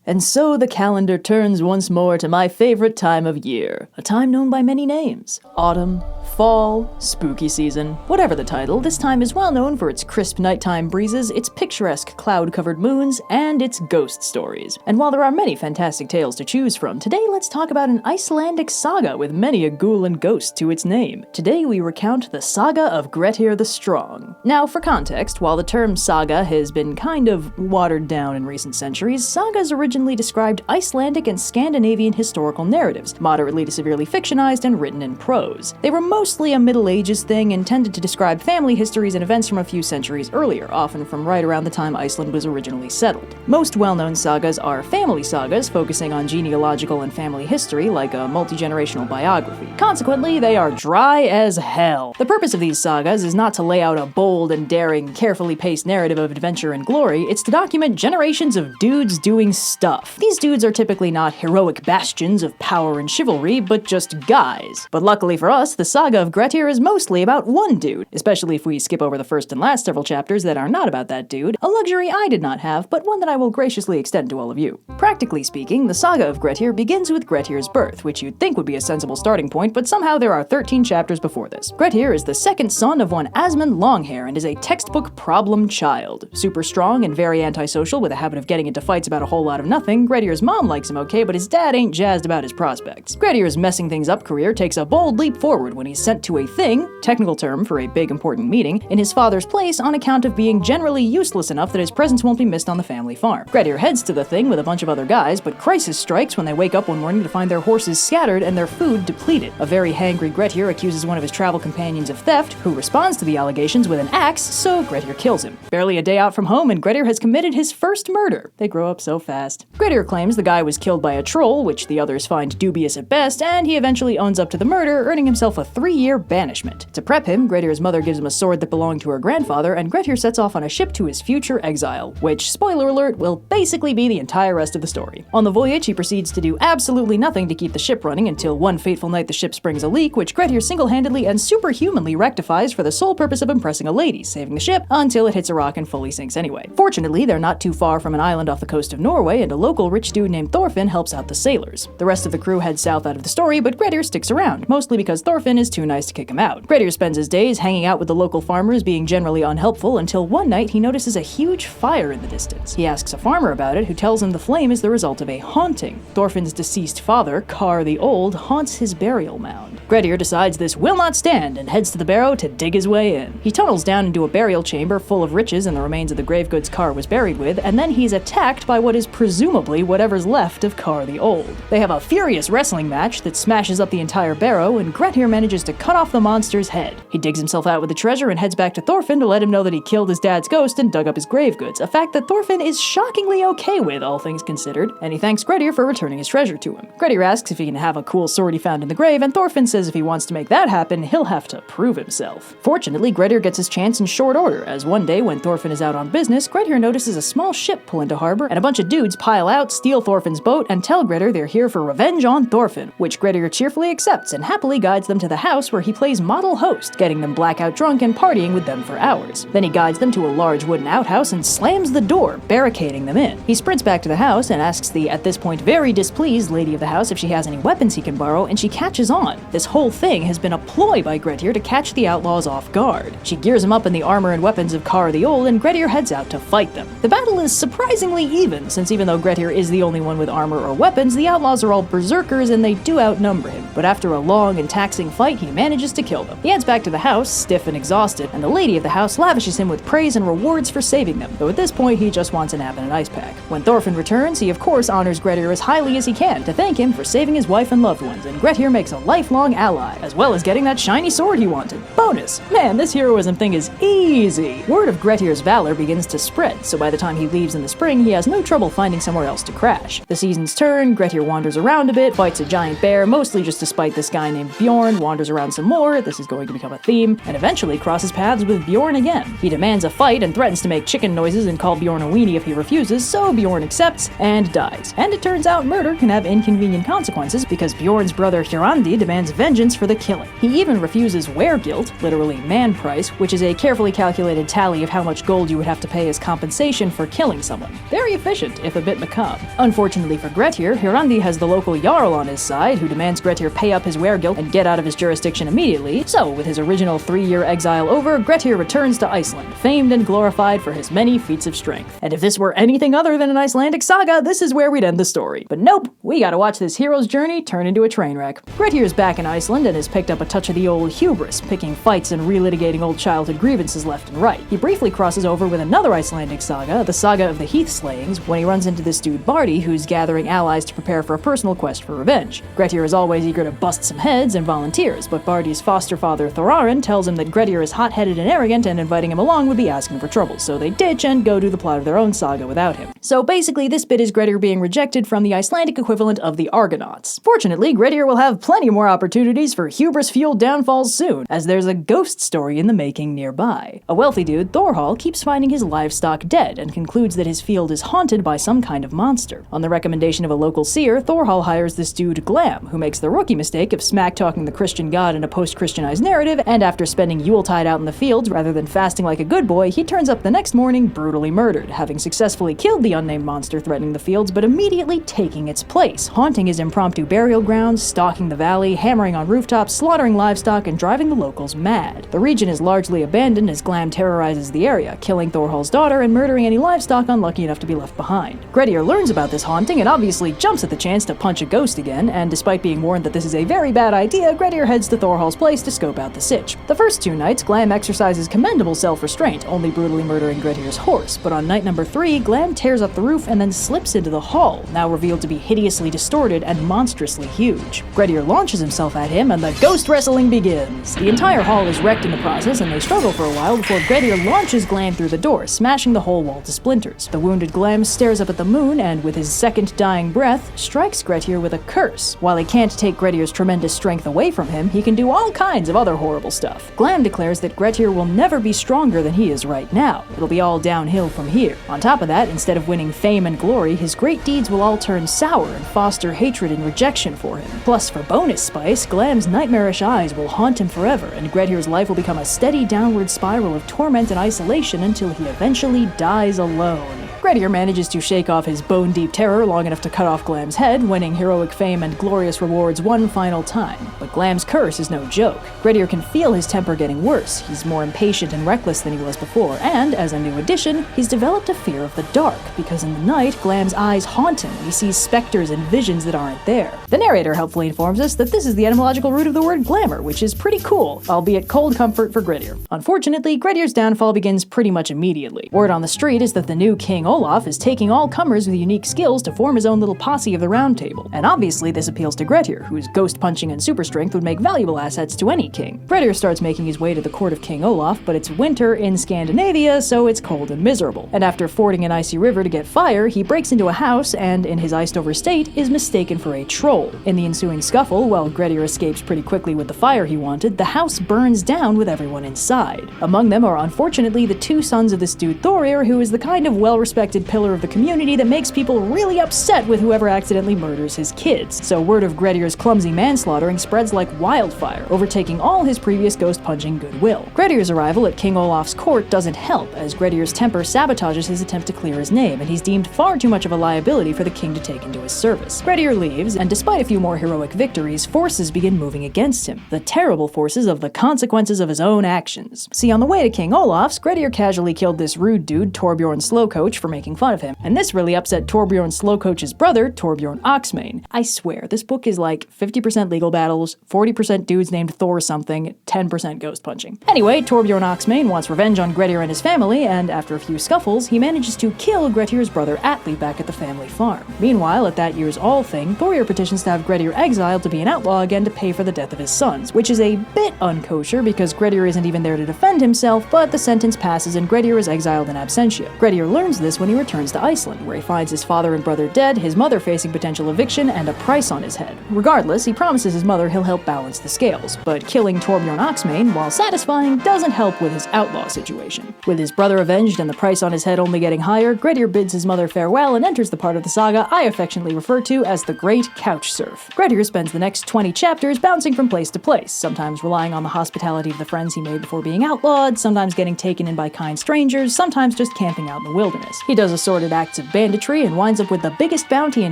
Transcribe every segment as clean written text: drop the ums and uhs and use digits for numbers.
And so the calendar turns once more to my favorite time of year, a time known by many names. Autumn, fall, spooky season. Whatever the title, this time is well known for its crisp nighttime breezes, its picturesque cloud-covered moons, and its ghost stories. And while there are many fantastic tales to choose from, today let's talk about an Icelandic saga with many a ghoul and ghost to its name. Today we recount the Saga of Grettir the Strong. Now, for context, while the term saga has been kind of watered down in recent centuries, sagas originally described Icelandic and Scandinavian historical narratives, moderately to severely fictionized and written in prose. They were mostly a Middle Ages thing and tended to describe family histories and events from a few centuries earlier, often from right around the time Iceland was originally settled. Most well-known sagas are family sagas, focusing on genealogical and family history, like a multi-generational biography. Consequently, they are dry as hell. The purpose of these sagas is not to lay out a bold and daring, carefully paced narrative of adventure and glory, it's to document generations of dudes doing stuff. These dudes are typically not heroic bastions of power and chivalry, but just guys. But luckily for us, the Saga of Grettir is mostly about one dude, especially if we skip over the first and last several chapters that are not about that dude, a luxury I did not have, but one that I will graciously extend to all of you. Practically speaking, the Saga of Grettir begins with Grettir's birth, which you'd think would be a sensible starting point, but somehow there are 13 chapters before this. Grettir is the second son of one Asmund Longhair and is a textbook problem child. Super strong and very antisocial with a habit of getting into fights about a whole lot of nothing, Grettir's mom likes him okay, but his dad ain't jazzed about his prospects. Grettir's messing things up career takes a bold leap forward when he's sent to a thing, technical term for a big important meeting, in his father's place on account of being generally useless enough that his presence won't be missed on the family farm. Grettir heads to the thing with a bunch of other guys, but crisis strikes when they wake up one morning to find their horses scattered and their food depleted. A very hangry Grettir accuses one of his travel companions of theft, who responds to the allegations with an axe, so Grettir kills him. Barely a day out from home and Grettir has committed his first murder. They grow up so fast. Grettir claims the guy was killed by a troll, which the others find dubious at best, and he eventually owns up to the murder, earning himself a 3-year banishment. To prep him, Grettir's mother gives him a sword that belonged to her grandfather, and Grettir sets off on a ship to his future exile, which, spoiler alert, will basically be the entire rest of the story. On the voyage, he proceeds to do absolutely nothing to keep the ship running until one fateful night the ship springs a leak, which Grettir single-handedly and superhumanly rectifies for the sole purpose of impressing a lady, saving the ship until it hits a rock and fully sinks anyway. Fortunately, they're not too far from an island off the coast of Norway, and a local rich dude named Thorfinn helps out the sailors. The rest of the crew heads south out of the story, but Grettir sticks around, mostly because Thorfinn is too nice to kick him out. Grettir spends his days hanging out with the local farmers, being generally unhelpful, until one night he notices a huge fire in the distance. He asks a farmer about it, who tells him the flame is the result of a haunting. Thorfinn's deceased father, Kar the Old, haunts his burial mound. Grettir decides this will not stand and heads to the barrow to dig his way in. He tunnels down into a burial chamber full of riches and the remains of the grave goods Kar was buried with, and then he's attacked by what is presumably whatever's left of Kar the Old. They have a furious wrestling match that smashes up the entire barrow, and Grettir manages to cut off the monster's head. He digs himself out with the treasure and heads back to Thorfinn to let him know that he killed his dad's ghost and dug up his grave goods, a fact that Thorfinn is shockingly okay with, all things considered, and he thanks Grettir for returning his treasure to him. Grettir asks if he can have a cool sword he found in the grave, and Thorfinn says if he wants to make that happen, he'll have to prove himself. Fortunately, Grettir gets his chance in short order, as one day when Thorfinn is out on business, Grettir notices a small ship pull into harbor, and a bunch of dudes pile out, steal Thorfinn's boat, and tell Grettir they're here for revenge on Thorfinn, which Grettir cheerfully accepts and happily guides them to the house where he plays model host, getting them blackout drunk and partying with them for hours. Then he guides them to a large wooden outhouse and slams the door, barricading them in. He sprints back to the house and asks the, at this point, very displeased lady of the house if she has any weapons he can borrow, and she catches on. This whole thing has been a ploy by Grettir to catch the outlaws off guard. She gears him up in the armor and weapons of Kar the Old, and Grettir heads out to fight them. The battle is surprisingly even, since even though Grettir is the only one with armor or weapons, the outlaws are all berserkers and they do outnumber him. But after a long and taxing fight, he manages to kill them. He heads back to the house, stiff and exhausted, and the lady of the house lavishes him with praise and rewards for saving them, though at this point he just wants a nap and an ice pack. When Thorfinn returns, he of course honors Grettir as highly as he can to thank him for saving his wife and loved ones, and Grettir makes a lifelong ally, as well as getting that shiny sword he wanted. Bonus! Man, this heroism thing is easy! Word of Grettir's valor begins to spread, so by the time he leaves in the spring, he has no trouble finding somewhere else to crash. The seasons turn, Grettir wanders around a bit, fights a giant bear, mostly just to spite this guy named Bjorn, wanders around some more, this is going to become a theme, and eventually crosses paths with Bjorn again. He demands a fight and threatens to make chicken noises and call Bjorn a weenie if he refuses, so Bjorn accepts and dies. And it turns out murder can have inconvenient consequences because Bjorn's brother Hjörandi demands vengeance vengeance for the killing. He even refuses weregilt, literally man price, which is a carefully calculated tally of how much gold you would have to pay as compensation for killing someone. Very efficient, if a bit macabre. Unfortunately for Grettir, Hirandi has the local Jarl on his side, who demands Grettir pay up his weregilt and get out of his jurisdiction immediately. So, with his original 3-year exile over, Grettir returns to Iceland, famed and glorified for his many feats of strength. And if this were anything other than an Icelandic saga, this is where we'd end the story. But nope, we gotta watch this hero's journey turn into a train wreck. Grettir's back in Iceland and has picked up a touch of the old hubris, picking fights and relitigating old childhood grievances left and right. He briefly crosses over with another Icelandic saga, the Saga of the Heath Slayings, when he runs into this dude Bardi, who's gathering allies to prepare for a personal quest for revenge. Grettir is always eager to bust some heads and volunteers, but Bardi's foster father Thorarin tells him that Grettir is hot-headed and arrogant, and inviting him along would be asking for trouble, so they ditch and go do the plot of their own saga without him. So basically, this bit is Grettir being rejected from the Icelandic equivalent of the Argonauts. Fortunately, Grettir will have plenty more opportunities for hubris-fueled downfalls soon, as there's a ghost story in the making nearby. A wealthy dude, Thorhall, keeps finding his livestock dead and concludes that his field is haunted by some kind of monster. On the recommendation of a local seer, Thorhall hires this dude Glam, who makes the rookie mistake of smack-talking the Christian god in a post-Christianized narrative, and after spending Yuletide out in the fields rather than fasting like a good boy, he turns up the next morning brutally murdered, having successfully killed the unnamed monster threatening the fields, but immediately taking its place, haunting his impromptu burial grounds, stalking the valley, hammering on rooftops, slaughtering livestock, and driving the locals mad. The region is largely abandoned as Glam terrorizes the area, killing Thorhall's daughter and murdering any livestock unlucky enough to be left behind. Grettir learns about this haunting and obviously jumps at the chance to punch a ghost again, and despite being warned that this is a very bad idea, Grettir heads to Thorhall's place to scope out the sitch. The first 2 nights, Glam exercises commendable self-restraint, only brutally murdering Grettir's horse, but on night number 3, Glam tears up the roof and then slips into the hall, now revealed to be hideously distorted and monstrously huge. Grettir launches himself at him and the ghost wrestling begins. The entire hall is wrecked in the process and they struggle for a while before Grettir launches Glam through the door, smashing the whole wall to splinters. The wounded Glam stares up at the moon and, with his second dying breath, strikes Grettir with a curse. While he can't take Grettir's tremendous strength away from him, he can do all kinds of other horrible stuff. Glam declares that Grettir will never be stronger than he is right now. It'll be all downhill from here. On top of that, instead of winning fame and glory, his great deeds will all turn sour and foster hatred and rejection for him. Plus, for bonus spice, Glam's nightmarish eyes will haunt him forever, and Grettir's life will become a steady downward spiral of torment and isolation until he eventually dies alone. Grettir manages to shake off his bone-deep terror long enough to cut off Glam's head, winning heroic fame and glorious rewards one final time. But Glam's curse is no joke. Grettir can feel his temper getting worse. He's more impatient and reckless than he was before, and, as a new addition, he's developed a fear of the dark, because in the night, Glam's eyes haunt him, and he sees specters and visions that aren't there. The narrator helpfully informs us that this is the etymological root of the word glamour, which is pretty cool, albeit cold comfort for Grettir. Unfortunately, Grettir's downfall begins pretty much immediately. Word on the street is that the new King Olaf is taking all comers with unique skills to form his own little posse of the Round Table, and obviously this appeals to Grettir, whose ghost punching and super strength would make valuable assets to any king. Grettir starts making his way to the court of King Olaf, but it's winter in Scandinavia, so it's cold and miserable. And after fording an icy river to get fire, he breaks into a house and, in his iced-over state, is mistaken for a troll. In the ensuing scuffle, while Grettir escapes pretty quickly with the fire he wanted, the house burns down with everyone inside. Among them are unfortunately the 2 sons of this dude Thorir, who is the kind of well-respected pillar of the community that makes people really upset with whoever accidentally murders his kids. So word of Grettir's clumsy manslaughtering spreads like wildfire, overtaking all his previous ghost-punching goodwill. Grettir's arrival at King Olaf's court doesn't help, as Grettir's temper sabotages his attempt to clear his name, and he's deemed far too much of a liability for the king to take into his service. Grettir leaves, and despite a few more heroic victories, forces begin moving against him. The terrible forces of the consequences of his own actions. See, on the way to King Olaf's, Grettir casually killed this rude dude, Torbjorn Slowcoach, for making fun of him, and this really upset Torbjorn Slowcoach's brother, Torbjorn Oxmane. I swear, this book is like 50% legal battles, 40% dudes named Thor something, 10% ghost punching. Anyway, Torbjorn Oxmane wants revenge on Grettir and his family, and after a few scuffles, he manages to kill Grettir's brother Atli back at the family farm. Meanwhile, at that year's All Thing, Thorir petitions to have Grettir exiled to be an outlaw again to pay for the death of his sons, which is a bit unkosher because Grettir isn't even there to defend himself, but the sentence passes and Grettir is exiled in absentia. Grettir learns this when when he returns to Iceland, where he finds his father and brother dead, his mother facing potential eviction, and a price on his head. Regardless, he promises his mother he'll help balance the scales, but killing Torbjorn Oxmane, while satisfying, doesn't help with his outlaw situation. With his brother avenged and the price on his head only getting higher, Grettir bids his mother farewell and enters the part of the saga I affectionately refer to as the Great Couch Surf. Grettir spends the next 20 chapters bouncing from place to place, sometimes relying on the hospitality of the friends he made before being outlawed, sometimes getting taken in by kind strangers, sometimes just camping out in the wilderness. He does assorted acts of banditry and winds up with the biggest bounty in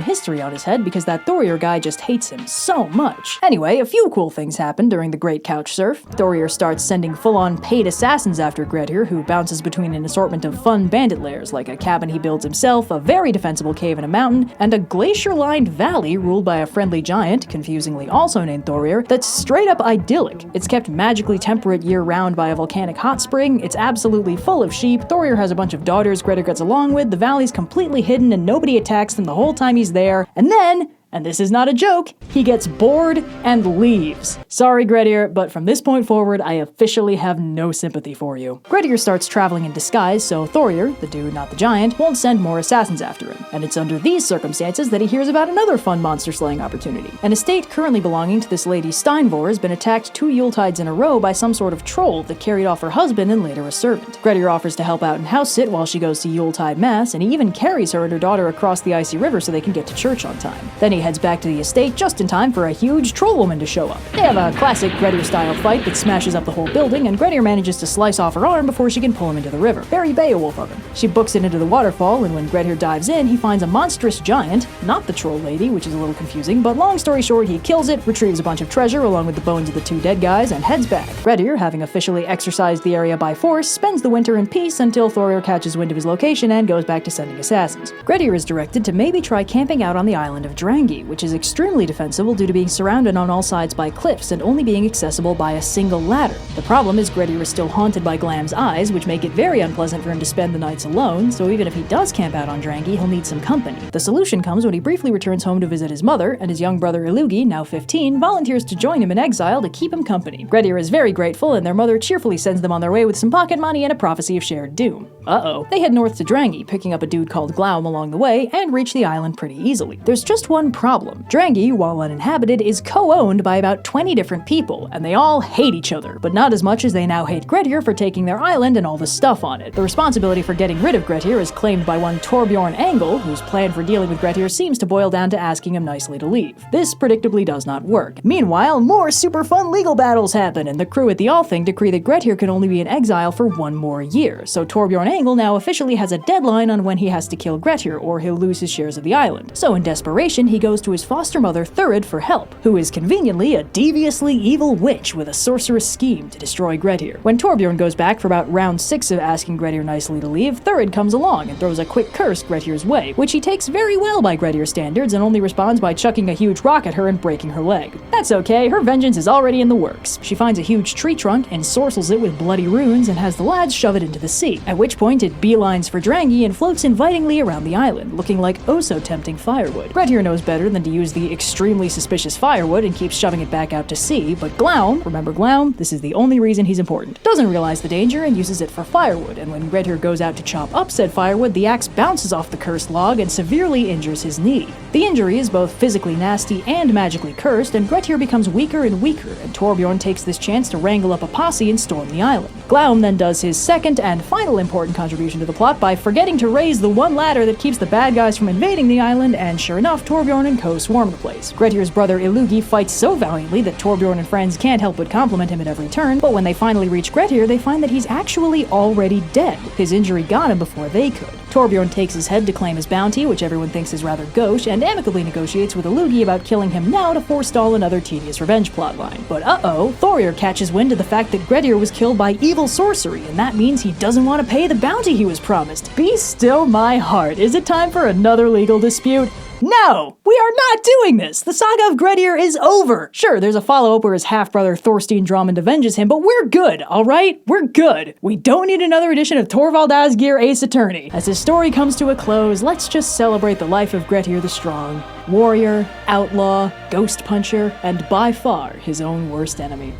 history on his head because that Thorir guy just hates him so much. Anyway, a few cool things happen during the Great Couch Surf. Thorir starts sending full-on paid assassins after Grettir, who bounces between an assortment of fun bandit lairs like a cabin he builds himself, a very defensible cave in a mountain, and a glacier-lined valley ruled by a friendly giant, confusingly also named Thorir, that's straight up idyllic. It's kept magically temperate year-round by a volcanic hot spring, it's absolutely full of sheep, Thorir has a bunch of daughters Grettir gets along with, the valley's completely hidden and nobody attacks them the whole time he's there, and then, and this is not a joke, he gets bored and leaves. Sorry, Grettir, but from this point forward, I officially have no sympathy for you. Grettir starts traveling in disguise, so Thorir, the dude not the giant, won't send more assassins after him. And it's under these circumstances that he hears about another fun monster-slaying opportunity. An estate currently belonging to this lady Steinvor has been attacked 2 Yuletides in a row by some sort of troll that carried off her husband and later a servant. Grettir offers to help out and house sit while she goes to Yuletide Mass, and he even carries her and her daughter across the icy river so they can get to church on time. Then he heads back to the estate just in time for a huge troll woman to show up. They have a classic Grettir-style fight that smashes up the whole building, and Grettir manages to slice off her arm before she can pull him into the river. Very Beowulf of him. She books it into the waterfall, and when Grettir dives in, he finds a monstrous giant, not the troll lady, which is a little confusing, but long story short, he kills it, retrieves a bunch of treasure along with the bones of the 2 dead guys, and heads back. Grettir, having officially exorcised the area by force, spends the winter in peace until Thorir catches wind of his location and goes back to sending assassins. Grettir is directed to maybe try camping out on the island of Drangi, which is extremely defensible due to being surrounded on all sides by cliffs and only being accessible by a single ladder. The problem is Grettir is still haunted by Glam's eyes, which make it very unpleasant for him to spend the nights alone, so even if he does camp out on Drangi, he'll need some company. The solution comes when he briefly returns home to visit his mother, and his young brother Illugi, now 15, volunteers to join him in exile to keep him company. Grettir is very grateful, and their mother cheerfully sends them on their way with some pocket money and a prophecy of shared doom. Uh-oh. They head north to Drangi, picking up a dude called Glam along the way, and reach the island pretty easily. There's just one problem. Drangi, while uninhabited, is co-owned by about 20 different people, and they all hate each other, but not as much as they now hate Grettir for taking their island and all the stuff on it. The responsibility for getting rid of Grettir is claimed by one Torbjorn Angle, whose plan for dealing with Grettir seems to boil down to asking him nicely to leave. This predictably does not work. Meanwhile, more super fun legal battles happen, and the crew at the Althing decree that Grettir can only be in exile for 1 more year, so Torbjorn Angle now officially has a deadline on when he has to kill Grettir, or he'll lose his shares of the island. So in desperation, he goes to his foster mother Thurid for help, who is conveniently a deviously evil witch with a sorcerous scheme to destroy Grettir. When Torbjorn goes back for about round 6 of asking Grettir nicely to leave, Thurid comes along and throws a quick curse Grettir's way, which he takes very well by Grettir standards and only responds by chucking a huge rock at her and breaking her leg. That's okay, her vengeance is already in the works. She finds a huge tree trunk and ensorcels it with bloody runes and has the lads shove it into the sea, at which point it beelines for Drangi and floats invitingly around the island, looking like oh so tempting firewood. Grettir knows better than to use the extremely suspicious firewood and keeps shoving it back out to sea, but Glam, remember Glam, this is the only reason he's important, doesn't realize the danger and uses it for firewood, and when Grettir goes out to chop up said firewood, the axe bounces off the cursed log and severely injures his knee. The injury is both physically nasty and magically cursed, and Grettir becomes weaker and weaker, and Torbjorn takes this chance to wrangle up a posse and storm the island. Glam then does his second and final important contribution to the plot by forgetting to raise the one ladder that keeps the bad guys from invading the island, and sure enough, Torbjorn and co swarm the place. Grettir's brother Illugi fights so valiantly that Torbjorn and friends can't help but compliment him at every turn, but when they finally reach Grettir, they find that he's actually already dead. His injury got him before they could. Torbjorn takes his head to claim his bounty, which everyone thinks is rather gauche, and amicably negotiates with Illugi about killing him now to forestall another tedious revenge plotline. But uh-oh, Thorir catches wind of the fact that Grettir was killed by evil sorcery, and that means he doesn't want to pay the bounty he was promised. Be still my heart. Is it time for another legal dispute? No! We are not doing this! The saga of Grettir is over! Sure, there's a follow-up where his half-brother Thorstein Drummond avenges him, but we're good, alright? We're good! We don't need another edition of Torvald Asgeir Ace Attorney. As his story comes to a close, let's just celebrate the life of Grettir the Strong. Warrior, outlaw, ghost puncher, and by far his own worst enemy.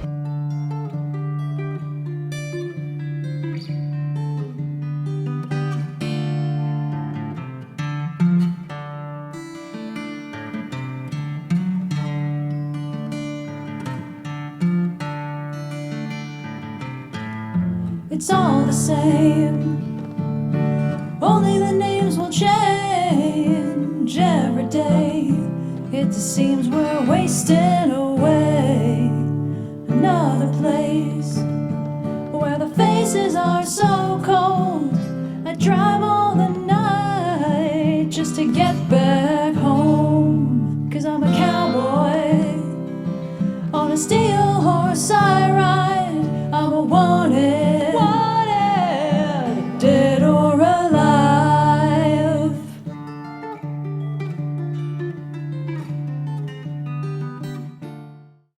it's all the same. Only the names will change every day. It just seems we're wasting away. Another place where the faces are so cold. I drive all the night just to get back home. 'Cause I'm a cowboy on a steel horse.